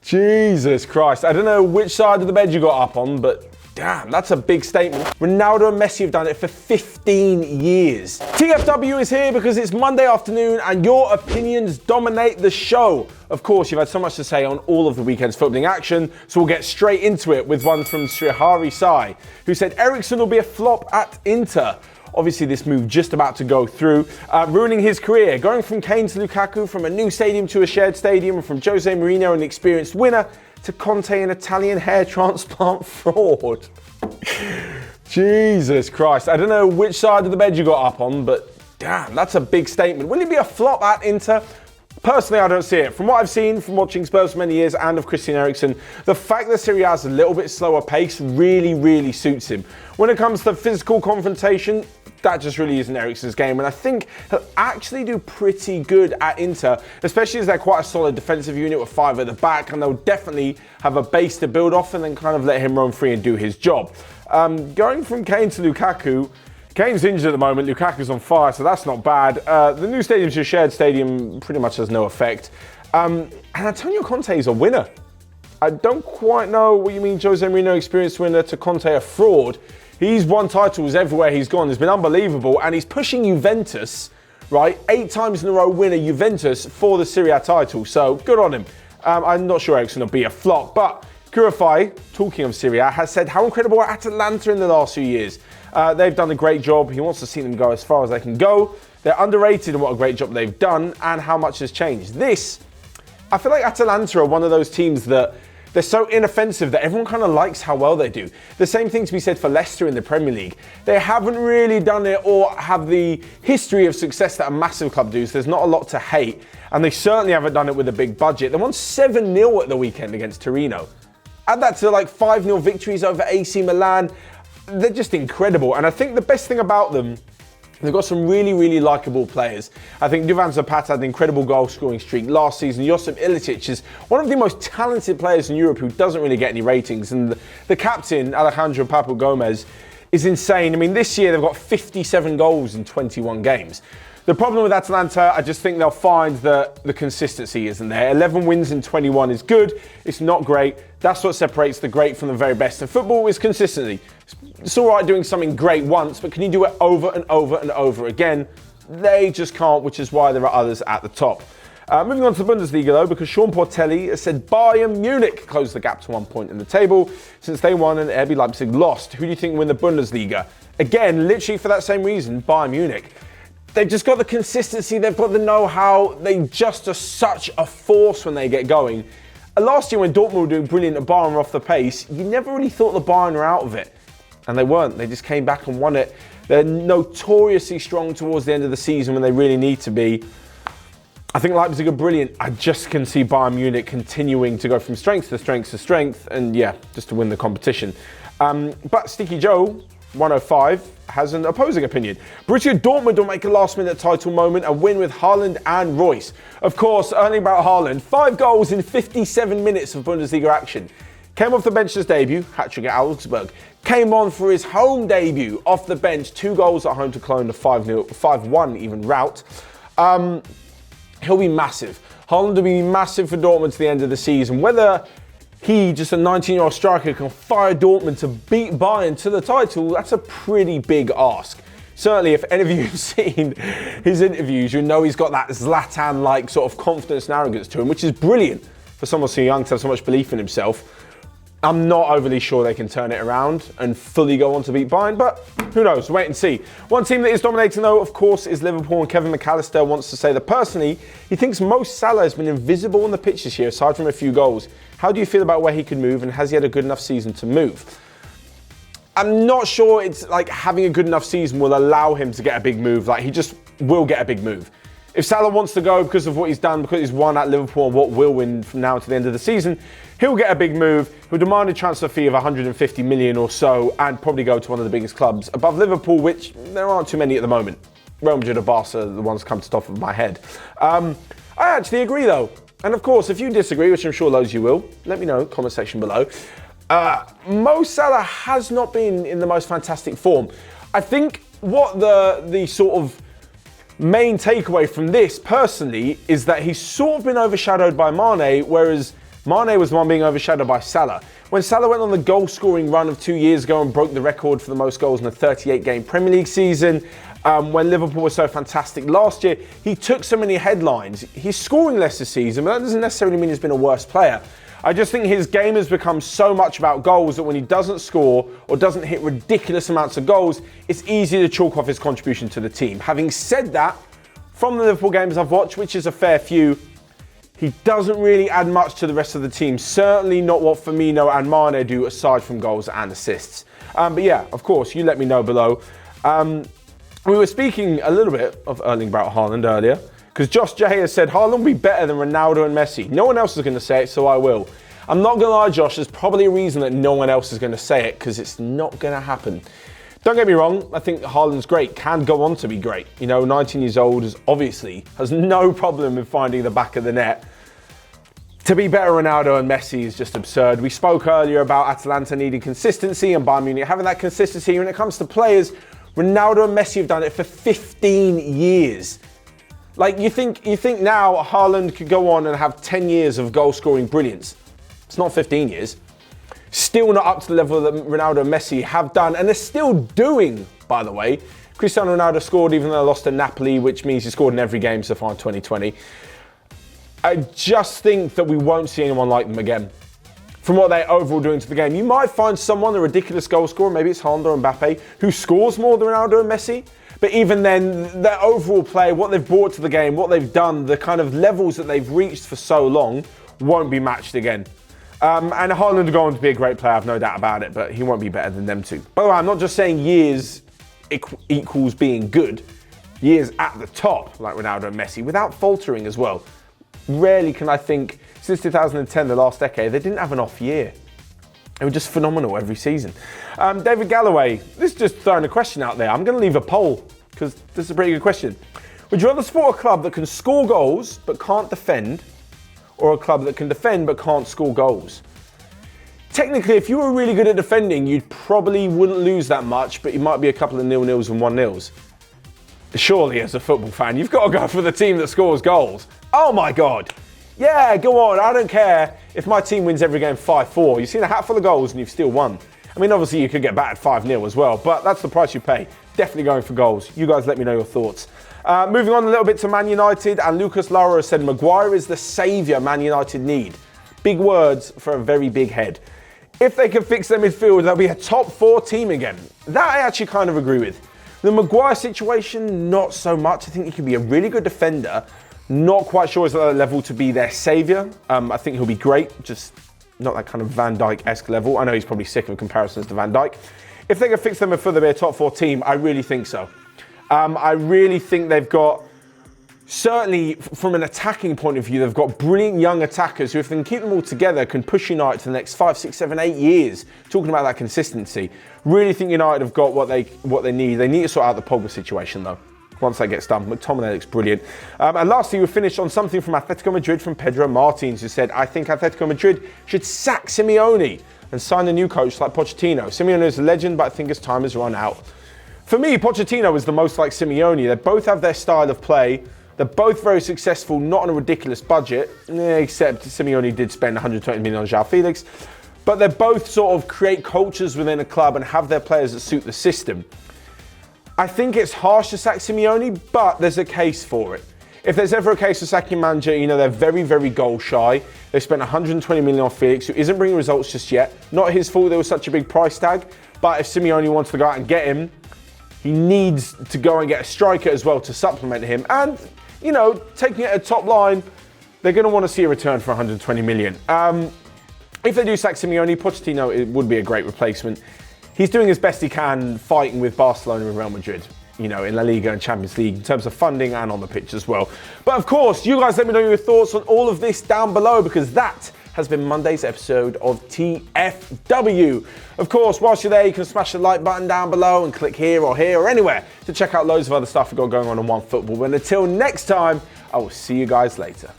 Jesus Christ, I don't know which side of the bed you got up on, but damn, that's a big statement. Ronaldo and Messi have done it for 15 years. TFW is here because it's Monday afternoon and your opinions dominate the show. Of course, you've had so much to say on all of the weekend's footballing action, so we'll get straight into it with one from Srihari Sai, who said Eriksen will be a flop at Inter. Obviously, this move just about to go through, ruining his career, going from Kane to Lukaku, from a new stadium to a shared stadium, and from Jose Mourinho, an experienced winner, to Conte, an Italian hair transplant fraud. Jesus Christ, I don't know which side of the bed you got up on, but damn, that's a big statement. Will he be a flop at Inter? Personally, I don't see it. From what I've seen from watching Spurs for many years and of Christian Eriksen, the fact that Serie A is a little bit slower pace really suits him. When it comes to physical confrontation, that just really isn't Eriksen's game, and I think he'll actually do pretty good at Inter, especially as they're quite a solid defensive unit with 5 at the back, and they'll definitely have a base to build off and then kind of let him roam free and do his job. Going from Kane to Lukaku, Kane's injured at the moment, Lukaku's on fire, so that's not bad. The new stadium's a shared stadium, pretty much has no effect. And Antonio Conte is a winner. I don't quite know what you mean, Jose Mourinho, experienced winner, to Conte, a fraud. He's won titles everywhere he's gone. It's been unbelievable. And he's pushing Juventus, right? 8 times in a row winner Juventus for the Serie A title. So good on him. I'm not sure Eriksen will be a flop, but Kurifai, talking of Serie A, has said how incredible are ATALANTA in the last few years. They've done a great job. He wants to see them go as far as they can go. They're underrated in what a great job they've done and how much has changed. I feel like ATALANTA are one of those teams that they're so inoffensive that everyone kind of likes how well they do. The same thing to be said for Leicester in the Premier League. They haven't really done it or have the history of success that a massive club does. There's not a lot to hate, and they certainly haven't done it with a big budget. They won 7-0 at the weekend against Torino. Add that to like 5-0 victories over AC Milan. They're just incredible, and I think the best thing about them, they've got some really likeable players. I think Duvan Zapata had an incredible goal-scoring streak last season. Josip Ilicic is one of the most talented players in Europe who doesn't really get any ratings. And the captain, Alejandro Papu Gomez, is insane. I mean, this year they've got 57 goals in 21 games. The problem with Atalanta, I just think they'll find that the consistency isn't there. 11 wins in 21 is good. It's not great. That's what separates the great from the very best. And football is consistency. It's all right doing something great once, but can you do it over and over again? They just can't, which is why there are others at the top. Moving on to the Bundesliga though, because Sean Portelli has said Bayern Munich closed the gap to 1 point in the table since they won and RB Leipzig lost. Who do you think will win the Bundesliga? Again, literally for that same reason, Bayern Munich. They've just got the consistency, they've got the know-how, they just are such a force when they get going. Last year when Dortmund were doing brilliant at Bayern off the pace, you never really thought the Bayern were out of it. And they weren't, they just came back and won it. They're notoriously strong towards the end of the season when they really need to be. I think Leipzig are brilliant. I just can see Bayern Munich continuing to go from strength to strength to strength and yeah, just to win the competition. But Sticky Joe, 105, has an opposing opinion. Borussia Dortmund will make a last-minute title moment, a win with Haaland and Royce. Of course, Erling Haaland, 5 goals in 57 minutes of Bundesliga action. Came off the bench as debut, hat-trick at Augsburg. Came on for his home debut, off the bench, 2 goals at home to clone the 5-1 even rout. He'll be massive. Haaland will be massive for Dortmund to the end of the season. Whether he, just a 19-year-old striker, can fire Dortmund to beat Bayern to the title, that's a pretty big ask. Certainly, if any of you have seen his interviews, you know he's got that Zlatan-like sort of confidence and arrogance to him, which is brilliant for someone so young to have so much belief in himself. I'm not overly sure they can turn it around and fully go on to beat Bayern, but who knows, wait and see. One team that is dominating though, of course, is Liverpool, and Kevin McAllister wants to say that personally, he thinks Salah has been invisible on the pitch this year, aside from a few goals. How do you feel about where he could move, and has he had a good enough season to move? I'm not sure it's like having a good enough season will allow him to get a big move. Like, he just will get a big move. If Salah wants to go because of what he's done, because he's won at Liverpool and what will win from now to the end of the season, he'll get a big move. He'll demand a transfer fee of 150 million or so and probably go to one of the biggest clubs above Liverpool, which there aren't too many at the moment. Real Madrid or Barca are the ones come to the top of my head. I actually agree though. And of course, if you disagree, which I'm sure loads of you will, let me know, comment section below. Mo Salah has not been in the most fantastic form. I think what the sort of main takeaway from this, personally, is that he's sort of been overshadowed by Mane, whereas Mane was the one being overshadowed by Salah. When Salah went on the goal-scoring run of 2 years ago and broke the record for the most goals in a 38-game Premier League season, when Liverpool was so fantastic last year, he took so many headlines. He's scoring less this season, but that doesn't necessarily mean he's been a worse player. I just think his game has become so much about goals that when he doesn't score or doesn't hit ridiculous amounts of goals, it's easy to chalk off his contribution to the team. Having said that, from the Liverpool games I've watched, which is a fair few, he doesn't really add much to the rest of the team. Certainly not what Firmino and Mane do aside from goals and assists. But yeah, of course, you let me know below. We were speaking a little bit of Erling Braut Haaland earlier, because Josh J has said Haaland will be better than Ronaldo and Messi. No one else is going to say it, so I will. I'm not going to lie, Josh, there's probably a reason that no one else is going to say it, because it's not going to happen. Don't get me wrong, I think Haaland's great, can go on to be great. 19 years old has no problem in finding the back of the net. To be better Ronaldo and Messi is just absurd. We spoke earlier about Atalanta needing consistency and Bayern Munich having that consistency. When it comes to players, Ronaldo and Messi have done it for 15 years. Like, you think now Haaland could go on and have 10 years of goal-scoring brilliance. It's not 15 years. Still not up to the level that Ronaldo and Messi have done, and they're still doing, by the way. Cristiano Ronaldo scored even though they lost to Napoli, which means he scored in every game so far in 2020. I just think that we won't see anyone like them again. From what they're overall doing to the game. You might find someone, a ridiculous goal scorer, maybe it's Haaland or Mbappe, who scores more than Ronaldo and Messi. But even then, their overall play, what they've brought to the game, what they've done, the kind of levels that they've reached for so long, won't be matched again. And Haaland will go on to be a great player, I've no doubt about it, but he won't be better than them two. By the way, I'm not just saying years equals being good. Years at the top, like Ronaldo and Messi, without faltering as well. Rarely can I think, since 2010, the last decade, they didn't have an off year. They were just phenomenal every season. David Galloway, this is just throwing a question out there. I'm going to leave a poll, because this is a pretty good question. Would you rather support a club that can score goals but can't defend, or a club that can defend but can't score goals? Technically, if you were really good at defending, you probably wouldn't lose that much, but you might be a couple of 0-0s and 1-0s. Surely, as a football fan, you've got to go for the team that scores goals. Oh my God. Yeah, go on. I don't care if my team wins every game 5-4. You've seen a hatful of goals and you've still won. I mean, obviously you could get battered 5-0 as well, but that's the price you pay. Definitely going for goals. You guys let me know your thoughts. Moving on a little bit to Man United, and Lucas Lara said Maguire is the saviour Man United need. Big words for a very big head. If they can fix their midfield, they'll be a top 4 team again. That I actually kind of agree with. The Maguire situation, not so much. I think he can be a really good defender. Not quite sure he's at that level to be their saviour. I think he'll be great, just not that kind of Van Dijk-esque level. I know he's probably sick of comparisons to Van Dijk. If they can fix them for their top 4 team, I really think so. I really think they've got, certainly from an attacking point of view, they've got brilliant young attackers who, if they can keep them all together, can push United to the next 5, 6, 7, 8 years. Talking about that consistency. Really think United have got what they need. They need to sort out the Pogba situation though. Once that gets done, McTominay looks brilliant. And lastly, we finished on something from Atletico Madrid from Pedro Martins, who said, I think Atletico Madrid should sack Simeone and sign a new coach like Pochettino. Simeone is a legend, but I think his time has run out. For me, Pochettino is the most like Simeone. They both have their style of play. They're both very successful, not on a ridiculous budget, except Simeone did spend 120 million on João Felix. But they both sort of create cultures within a club and have their players that suit the system. I think it's harsh to sack Simeone, but there's a case for it. If there's ever a case for sacking manager, they're very, very goal shy. They spent 120 million on Felix, who isn't bringing results just yet. Not his fault there was such a big price tag, but if Simeone wants to go out and get him, he needs to go and get a striker as well to supplement him. And, taking it at top line, they're going to want to see a return for 120 million. If they do sack Simeone, Pochettino, it would be a great replacement. He's doing as best he can fighting with Barcelona and Real Madrid, in La Liga and Champions League in terms of funding and on the pitch as well. But of course, you guys let me know your thoughts on all of this down below, because that has been Monday's episode of TFW. Of course, whilst you're there, you can smash the like button down below and click here or anywhere to check out loads of other stuff we've got going on Onefootball. But until next time, I will see you guys later.